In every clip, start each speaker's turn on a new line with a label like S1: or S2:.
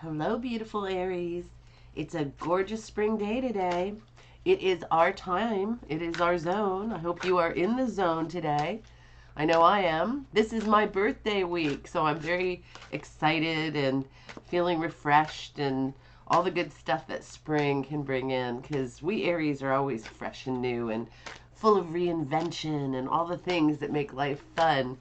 S1: Hello, beautiful Aries. It's a gorgeous spring day today. It is our time. It is our zone. I hope you are in the zone today. I know I am. This is my birthday week, so I'm very excited and feeling refreshed and all the good stuff that spring can bring in, because we Aries are always fresh and new and full of reinvention and all the things that make life fun.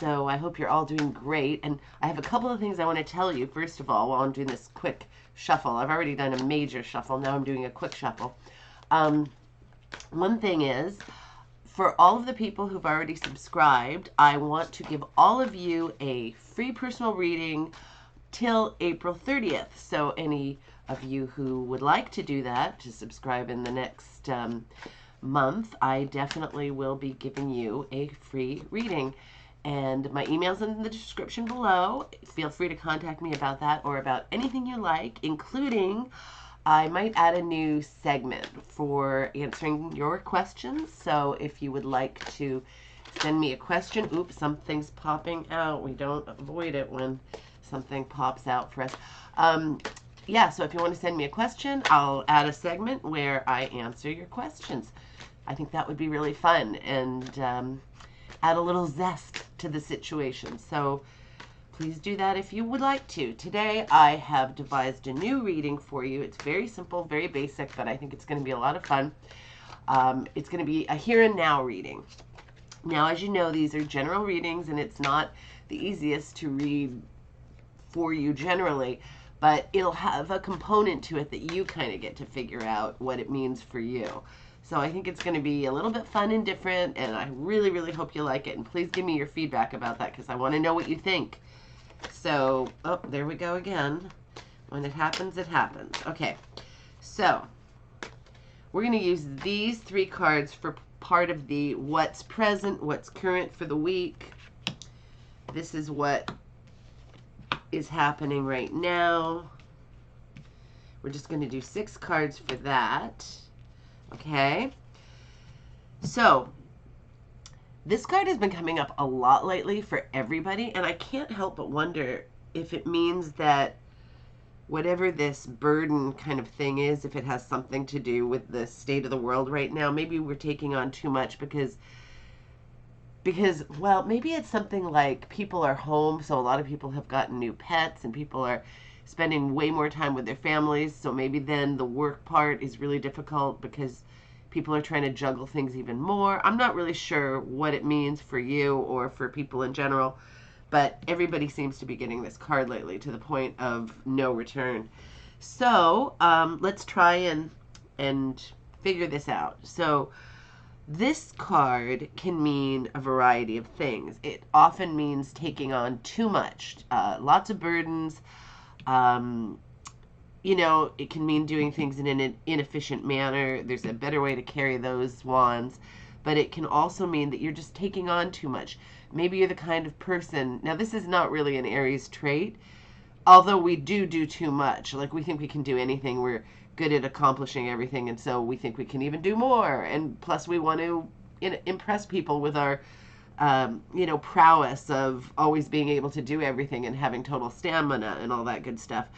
S1: So I hope you're all doing great. And I have a couple of things I want to tell you, first of all, while I'm doing this quick shuffle. I've already done a major shuffle. Now I'm doing a quick shuffle. Um, One thing is, for all of the people who've already subscribed, I want to give all of you a free personal reading till April 30th. So any of you who would like to do that, to subscribe in the next month, I definitely will be giving you a free reading. And my email's in the description below. Feel free to contact me about that or about anything you like, including I might add a new segment for answering your questions. So if you would like to send me a question, oops, something's popping out. We don't avoid it when something pops out for us. Yeah, so if you want to send me a question, I'll add a segment where I answer your questions. I think that would be really fun and add a little zest to the situation. So please do that if you would like to. Today I have devised a new reading for you. It's very simple, very basic, but I think it's going to be a lot of fun. It's going to be a here and now reading. Now, as you know, these are general readings, and it's not the easiest to read for you generally, but it'll have a component to it that you kind of get to figure out what it means for you. So I think it's going to be a little bit fun and different, and I really, really hope you like it. And please give me your feedback about that, because I want to know what you think. So, oh, there we go again. When it happens, it happens. Okay, so we're going to use these three cards for part of the what's present, what's current for the week. This is what is happening right now. We're just going to do 6 cards for that. Okay, so this card has been coming up a lot lately for everybody, and I can't help but wonder if it means that whatever this burden kind of thing is, if it has something to do with the state of the world right now. Maybe we're taking on too much because well, maybe it's something like people are home, so a lot of people have gotten new pets and people are spending way more time with their families, so maybe then the work part is really difficult because people are trying to juggle things even more. I'm not really sure what it means for you or for people in general, but everybody seems to be getting this card lately to the point of no return. So let's try and figure this out. So this card can mean a variety of things. It often means taking on too much, lots of burdens. You know, it can mean doing things in an inefficient manner. There's a better way to carry those wands. But it can also mean that you're just taking on too much. Maybe you're the kind of person, now this is not really an Aries trait, although we do too much. Like, we think we can do anything. We're good at accomplishing everything, and so we think we can even do more. And plus we want to impress people with our you know, prowess of always being able to do everything and having total stamina and all that good stuff.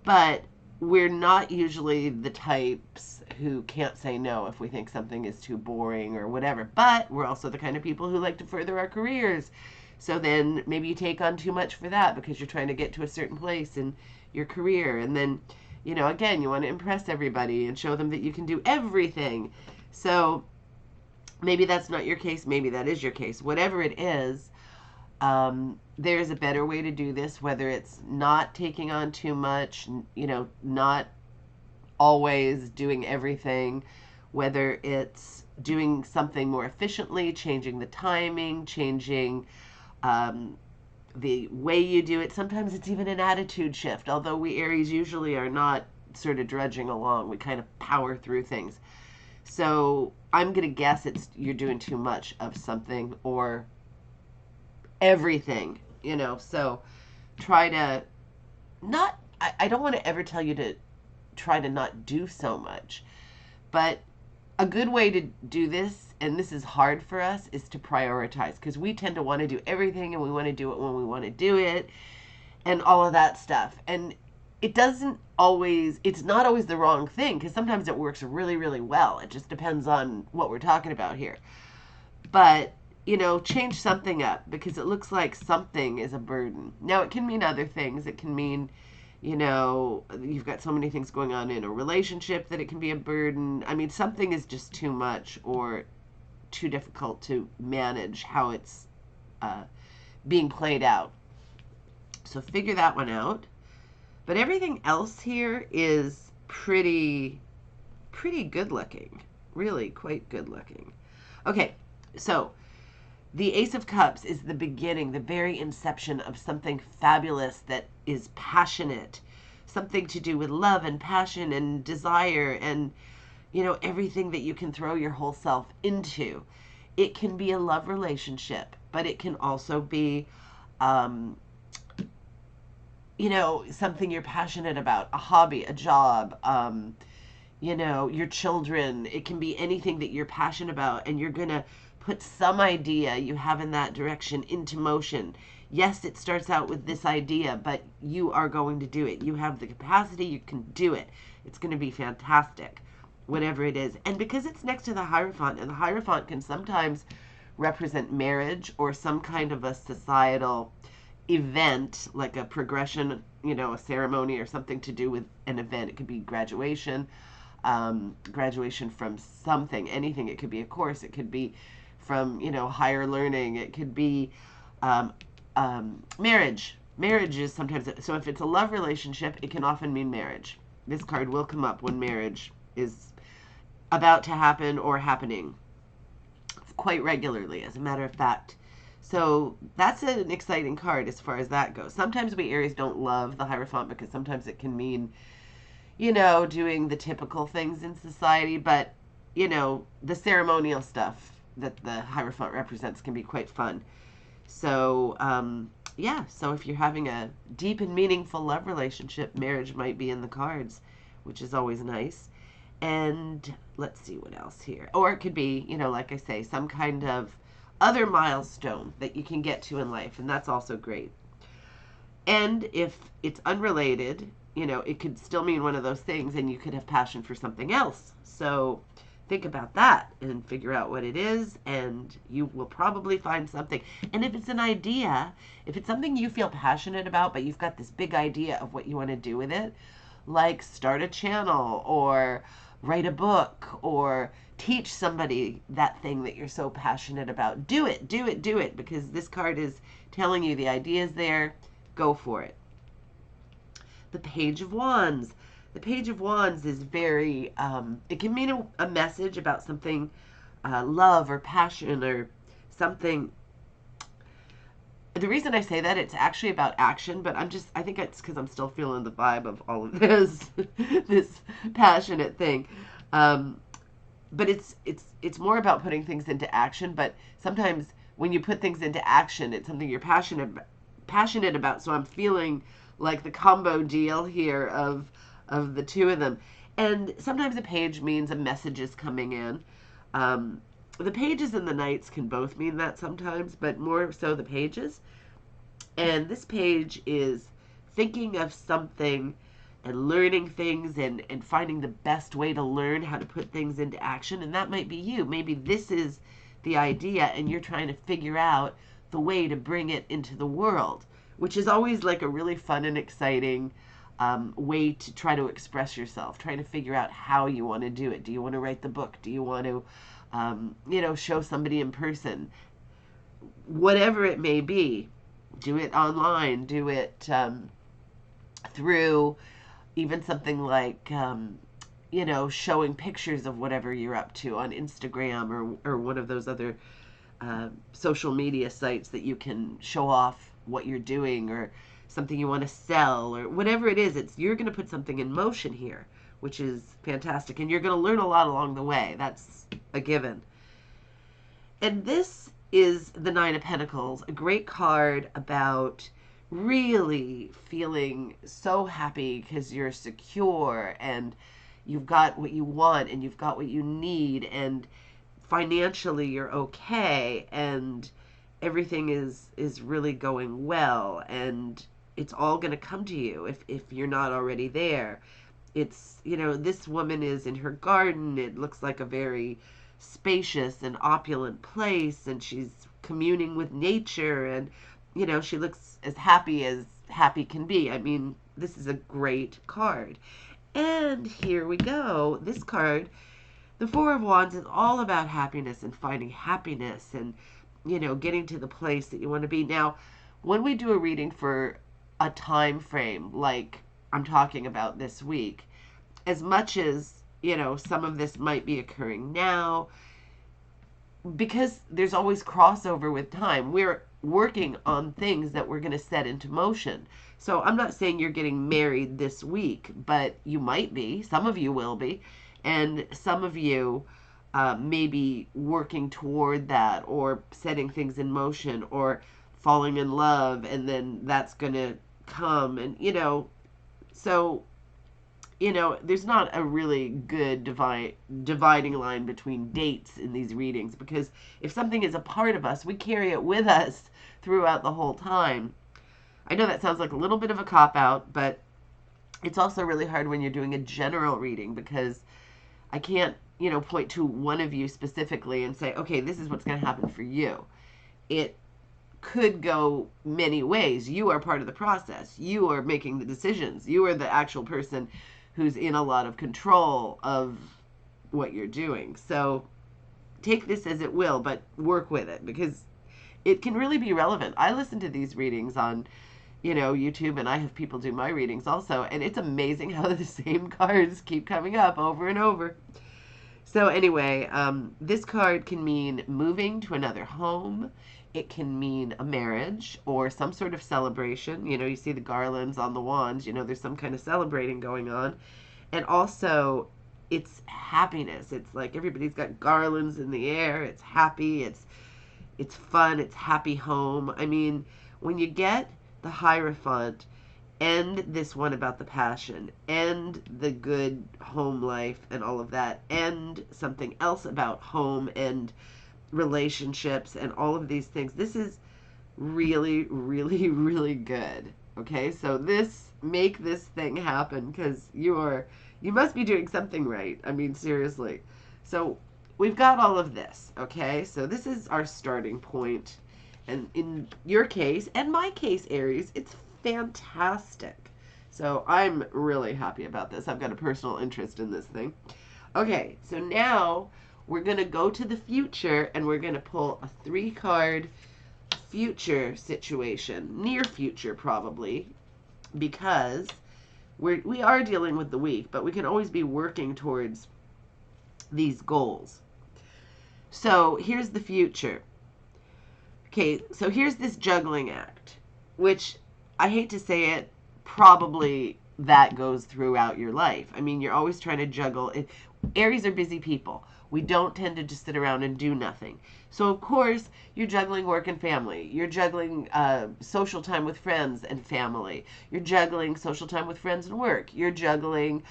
S1: But we're not usually the types who can't say no if we think something is too boring or whatever. But we're also the kind of people who like to further our careers. So then maybe you take on too much for that because you're trying to get to a certain place in your career. And then, you know, again, you want to impress everybody and show them that you can do everything. So maybe that's not your case. Maybe that is your case. Whatever it is, there's a better way to do this, whether it's not taking on too much, you know, not always doing everything, whether it's doing something more efficiently, changing the timing, changing the way you do it. Sometimes it's even an attitude shift, although we Aries usually are not sort of drudging along. We kind of power through things. So I'm going to guess you're doing too much of something or everything, you know. So try to not, I don't want to ever tell you to try to not do so much, but a good way to do this, and this is hard for us, is to prioritize, because we tend to want to do everything and we want to do it when we want to do it and all of that stuff. And it doesn't always, it's not always the wrong thing, because sometimes it works really, really well. It just depends on what we're talking about here. But, change something up, because it looks like something is a burden. Now, it can mean other things. It can mean, you've got so many things going on in a relationship that it can be a burden. I mean, something is just too much or too difficult to manage how it's being played out. So figure that one out. But everything else here is pretty good looking. Really quite good looking. Okay, so the Ace of Cups is the beginning, the very inception of something fabulous that is passionate. Something to do with love and passion and desire and, everything that you can throw your whole self into. It can be a love relationship, but it can also be, something you're passionate about, a hobby, a job, your children. It can be anything that you're passionate about, and you're going to put some idea you have in that direction into motion. Yes, it starts out with this idea, but you are going to do it. You have the capacity, you can do it. It's going to be fantastic, whatever it is. And because it's next to the Hierophant, and the Hierophant can sometimes represent marriage or some kind of a societal event, like a progression, a ceremony or something to do with an event. It could be graduation, graduation from something, anything. It could be a course. It could be from, higher learning. It could be marriage. Marriage is sometimes, so if it's a love relationship, it can often mean marriage. This card will come up when marriage is about to happen or happening quite regularly, as a matter of fact. So that's an exciting card as far as that goes. Sometimes we Aries don't love the Hierophant because sometimes it can mean, doing the typical things in society, but, the ceremonial stuff that the Hierophant represents can be quite fun. So, so if you're having a deep and meaningful love relationship, marriage might be in the cards, which is always nice. And let's see what else here. Or it could be, like I say, some kind of other milestone that you can get to in life, and that's also great. And if it's unrelated, it could still mean one of those things, and you could have passion for something else. So think about that and figure out what it is, and you will probably find something. And if it's an idea, if it's something you feel passionate about, but you've got this big idea of what you want to do with it, like start a channel or write a book or teach somebody that thing that you're so passionate about. Do it, do it, do it, because this card is telling you the idea is there. Go for it. The Page of Wands. The Page of Wands is very, it can mean a message about something, love or passion or something. The reason I say that, it's actually about action, but I think it's because I'm still feeling the vibe of all of this, this passionate thing. But it's more about putting things into action. But sometimes when you put things into action, it's something you're passionate about. So I'm feeling like the combo deal here of the two of them. And sometimes a page means a message is coming in. The pages and the knights can both mean that sometimes, but more so the pages. And this page is thinking of something and learning things and finding the best way to learn how to put things into action. And that might be you. Maybe this is the idea and you're trying to figure out the way to bring it into the world, which is always like a really fun and exciting way to try to express yourself, trying to figure out how you want to do it. Do you want to write the book? Do you want to, show somebody in person? Whatever it may be, do it online, do it through even something like, showing pictures of whatever you're up to on Instagram or one of those other social media sites that you can show off what you're doing or something you want to sell or whatever it is. You're going to put something in motion here, which is fantastic. And you're going to learn a lot along the way. That's a given. And this is the Nine of Pentacles, a great card about really feeling so happy because you're secure and you've got what you want and you've got what you need and financially you're okay and everything is really going well and it's all going to come to you if you're not already there. It's, this woman is in her garden. It looks like a very spacious and opulent place, and she's communing with nature, and, she looks as happy can be. I mean, this is a great card. And here we go. This card, the Four of Wands, is all about happiness and finding happiness and, getting to the place that you want to be. Now, when we do a reading for a time frame, like I'm talking about this week, as much as, some of this might be occurring now, because there's always crossover with time, we're working on things that we're going to set into motion. So I'm not saying you're getting married this week, but you might be. Some of you will be. And some of you may be working toward that, or setting things in motion, or falling in love, and then that's going to come. And, so there's not a really good dividing line between dates in these readings, because if something is a part of us, we carry it with us throughout the whole time. I know that sounds like a little bit of a cop-out, but it's also really hard when you're doing a general reading, because I can't, point to one of you specifically and say, okay, this is what's going to happen for you. It could go many ways. You are part of the process. You are making the decisions. You are the actual person who's in a lot of control of what you're doing. So take this as it will, but work with it, because it can really be relevant. I listen to these readings on, YouTube, and I have people do my readings also, and it's amazing how the same cards keep coming up over and over. So anyway, this card can mean moving to another home. It can mean a marriage or some sort of celebration. You see the garlands on the wands, there's some kind of celebrating going on. And also, it's happiness. It's like everybody's got garlands in the air. It's happy. It's fun. It's happy home. I mean, when you get the Hierophant and this one about the passion and the good home life and all of that, and something else about home and relationships and all of these things, this is really, really, really good. Okay, so make this thing happen, because you must be doing something right. I mean, seriously. So we've got all of this. Okay, so this is our starting point, and in your case and my case, Aries, it's fantastic. So I'm really happy about this. I've got a personal interest in this thing. Okay, so now we're going to go to the future, and we're going to pull a 3-card future situation, near future probably, because we are dealing with the week, but we can always be working towards these goals. So here's the future. Okay, so here's this juggling act, which, I hate to say it, probably that goes throughout your life. I mean, you're always trying to juggle. Aries are busy people. We don't tend to just sit around and do nothing. So, of course, you're juggling work and family. You're juggling social time with friends and family. You're juggling social time with friends and work. You're juggling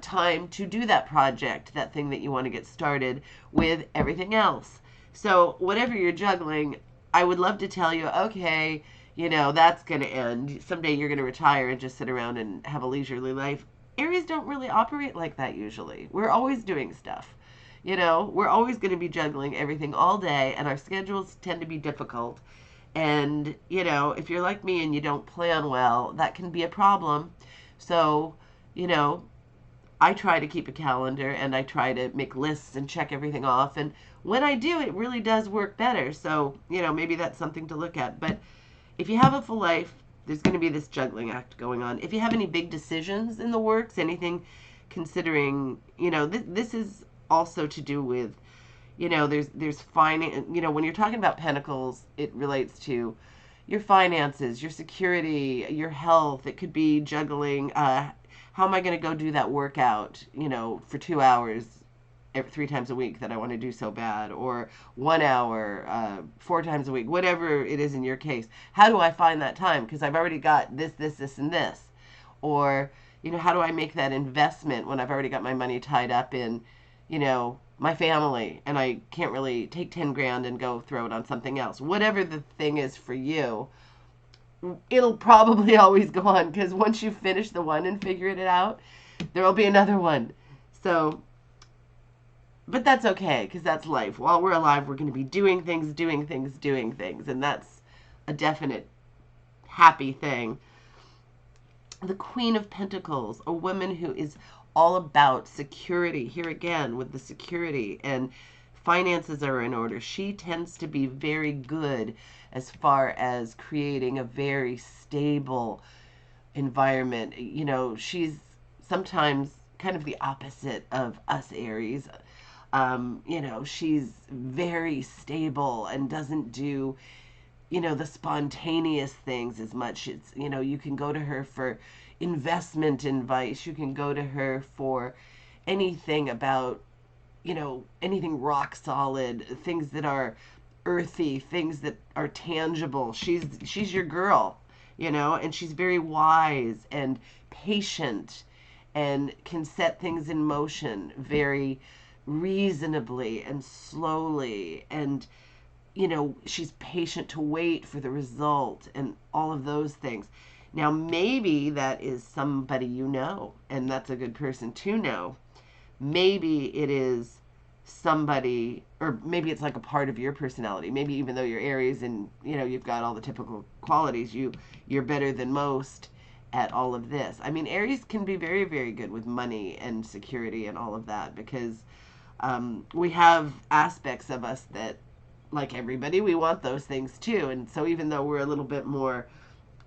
S1: time to do that project, that thing that you want to get started, with everything else. So, whatever you're juggling, I would love to tell you, okay, that's going to end. Someday you're going to retire and just sit around and have a leisurely life. Aries don't really operate like that usually. We're always doing stuff. We're always going to be juggling everything all day, and our schedules tend to be difficult. And, if you're like me and you don't plan well, that can be a problem. So, I try to keep a calendar, and I try to make lists and check everything off. And when I do, it really does work better. So, maybe that's something to look at. But if you have a full life, there's going to be this juggling act going on. If you have any big decisions in the works, anything considering, this is also to do with, there's finance, when you're talking about pentacles, it relates to your finances, your security, your health. It could be juggling, how am I going to go do that workout, for 2 hours 3 times a week that I want to do so bad, or 1 hour, 4 times a week, whatever it is in your case. How do I find that time? Because I've already got this, and this. Or, how do I make that investment when I've already got my money tied up in, my family, and I can't really take 10 grand and go throw it on something else. Whatever the thing is for you, it'll probably always go on, because once you finish the one and figured it out, there will be another one. So, but that's okay, because that's life. While we're alive, we're going to be doing things, doing things, doing things, and that's a definite happy thing. The Queen of Pentacles, a woman who is all about security. Here again with the security, and finances are in order. She tends to be very good as far as creating a very stable environment. You know, she's sometimes kind of the opposite of us Aries. You know, she's very stable and doesn't do, you know, the spontaneous things as much. It's, you know, you can go to her for investment advice. You can go to her for anything about, you know, anything rock solid, things that are earthy, things that are tangible. She's your girl, you know, and she's very wise and patient and can set things in motion very reasonably and slowly, and you know, she's patient to wait for the result and all of those things. Now, maybe that is somebody you know, and that's a good person to know. Maybe it is somebody, or maybe it's like a part of your personality. Maybe even though you're Aries and, you know, you've got all the typical qualities, you're better than most at all of this. I mean, Aries can be very, very good with money and security and all of that, because we have aspects of us that, like everybody, we want those things too. And so even though we're a little bit more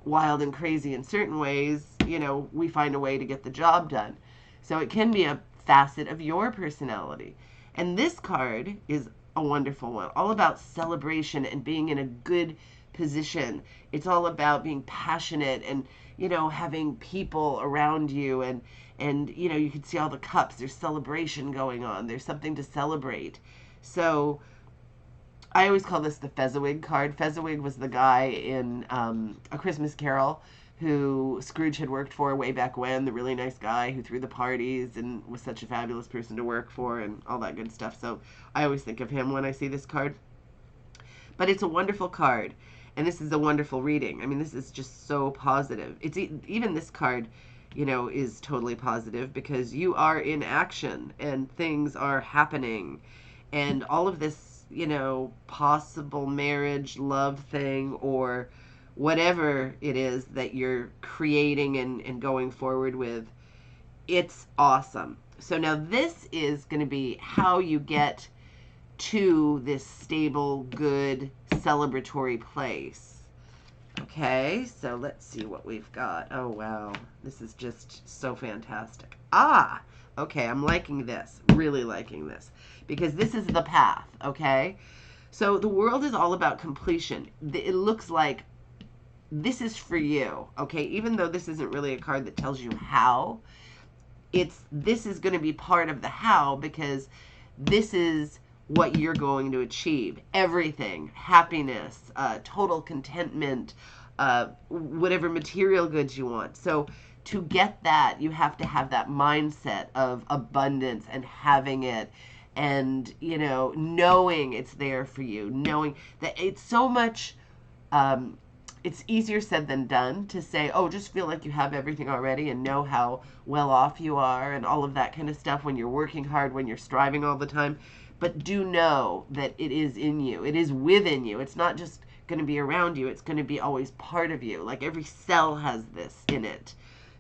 S1: wild and crazy in certain ways, you know, we find a way to get the job done. So it can be a facet of your personality. And this card is a wonderful one, all about celebration and being in a good position. It's all about being passionate and, you know, having people around you, and you know, you can see all the cups. There's celebration going on. There's something to celebrate. So I always call this the Fezziwig card. Fezziwig was the guy in A Christmas Carol who Scrooge had worked for way back when, the really nice guy who threw the parties and was such a fabulous person to work for and all that good stuff. So I always think of him when I see this card. But it's a wonderful card, and this is a wonderful reading. I mean, this is just so positive. It's even this card, you know, is totally positive, because you are in action and things are happening, and all of this, you know, possible marriage, love thing, or whatever it is that you're creating and going forward with, it's awesome. So now this is going to be how you get to this stable, good, celebratory place. Okay, so let's see what we've got. Oh, wow. This is just so fantastic. Ah, okay, I'm liking this. Really liking this. Because this is the path, okay? So the world is all about completion. It looks like this is for you, okay? Even though this isn't really a card that tells you how, this is going to be part of the how, because this is what you're going to achieve. Everything, happiness, total contentment, whatever material goods you want. So to get that, you have to have that mindset of abundance and having it, and, you know, knowing it's there for you, knowing that it's so much, it's easier said than done to say, oh, just feel like you have everything already and know how well off you are and all of that kind of stuff when you're working hard, when you're striving all the time. But do know that it is in you. It is within you. It's not just going to be around you. It's going to be always part of you. Like every cell has this in it.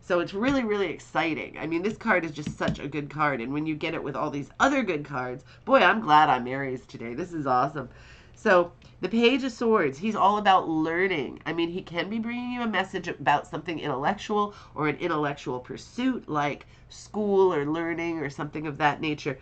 S1: So it's really, really exciting. I mean, this card is just such a good card. And when you get it with all these other good cards, boy, I'm glad I'm Aries today. This is awesome. So the Page of Swords, he's all about learning. I mean, he can be bringing you a message about something intellectual or an intellectual pursuit like school or learning or something of that nature.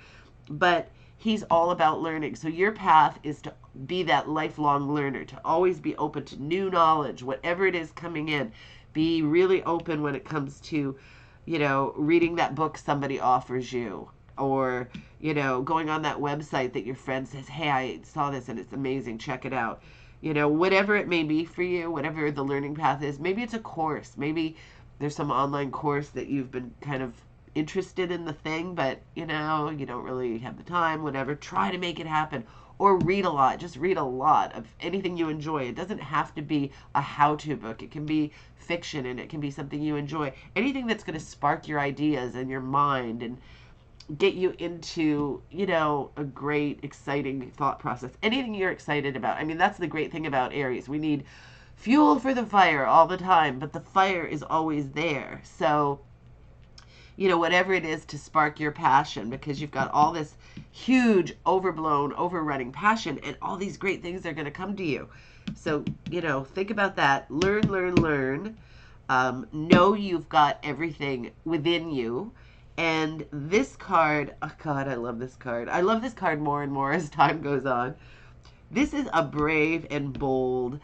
S1: But he's all about learning. So your path is to be that lifelong learner, to always be open to new knowledge, whatever it is coming in. Be really open when it comes to, you know, reading that book somebody offers you, or, you know, going on that website that your friend says, hey, I saw this and it's amazing, check it out. You know, whatever it may be for you, whatever the learning path is. Maybe it's a course. Maybe there's some online course that you've been kind of interested in the thing, but, you know, you don't really have the time, whatever. Try to make it happen. or read a lot. Just read a lot of anything you enjoy. It doesn't have to be a how-to book. It can be fiction, and it can be something you enjoy. Anything that's going to spark your ideas and your mind and get you into, a great, exciting thought process. Anything you're excited about. I mean, that's the great thing about Aries. We need fuel for the fire all the time, but the fire is always there. So, whatever it is to spark your passion, because you've got all this huge, overblown, overrunning passion, and all these great things are going to come to you. So, think about that. Learn, learn, learn. Know you've got everything within you. And this card, oh God, I love this card. I love this card more and more as time goes on. This is a brave and bold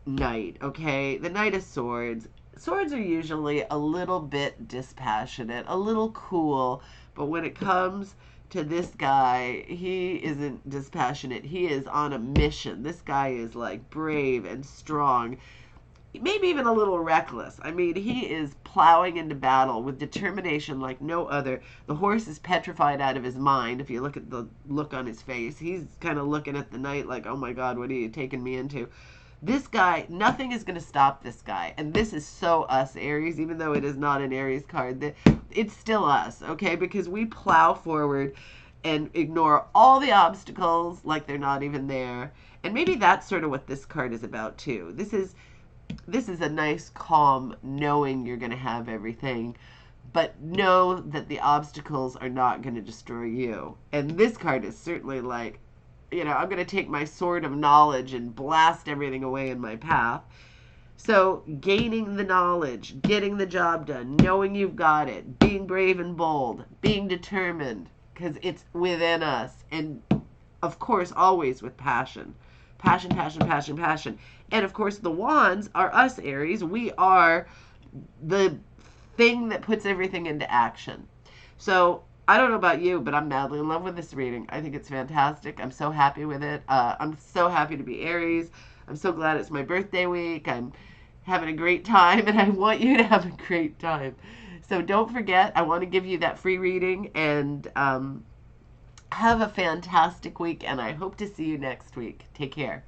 S1: knight, okay? The Knight of Swords. Swords are usually a little bit dispassionate, a little cool, but when it comes to this guy, he isn't dispassionate. He is on a mission. This guy is like brave and strong, maybe even a little reckless. I mean, he is plowing into battle with determination like no other. The horse is petrified out of his mind. If you look at the look on his face, he's kind of looking at the knight like, oh my God, what are you taking me into? This guy, nothing is going to stop this guy. And this is so us, Aries, even though it is not an Aries card. It's still us, okay? Because we plow forward and ignore all the obstacles like they're not even there. And maybe that's sort of what this card is about, too. This is a nice, calm, knowing you're going to have everything, but know that the obstacles are not going to destroy you. And this card is certainly like, I'm going to take my sword of knowledge and blast everything away in my path. So gaining the knowledge, getting the job done, knowing you've got it, being brave and bold, being determined, because it's within us. And of course, always with passion. Passion, passion, passion, passion. And of course, the wands are us, Aries. We are the thing that puts everything into action. So I don't know about you, but I'm madly in love with this reading. I think it's fantastic. I'm so happy with it. I'm so happy to be Aries. I'm so glad it's my birthday week. I'm having a great time, and I want you to have a great time. So don't forget, I want to give you that free reading, and have a fantastic week, and I hope to see you next week. Take care.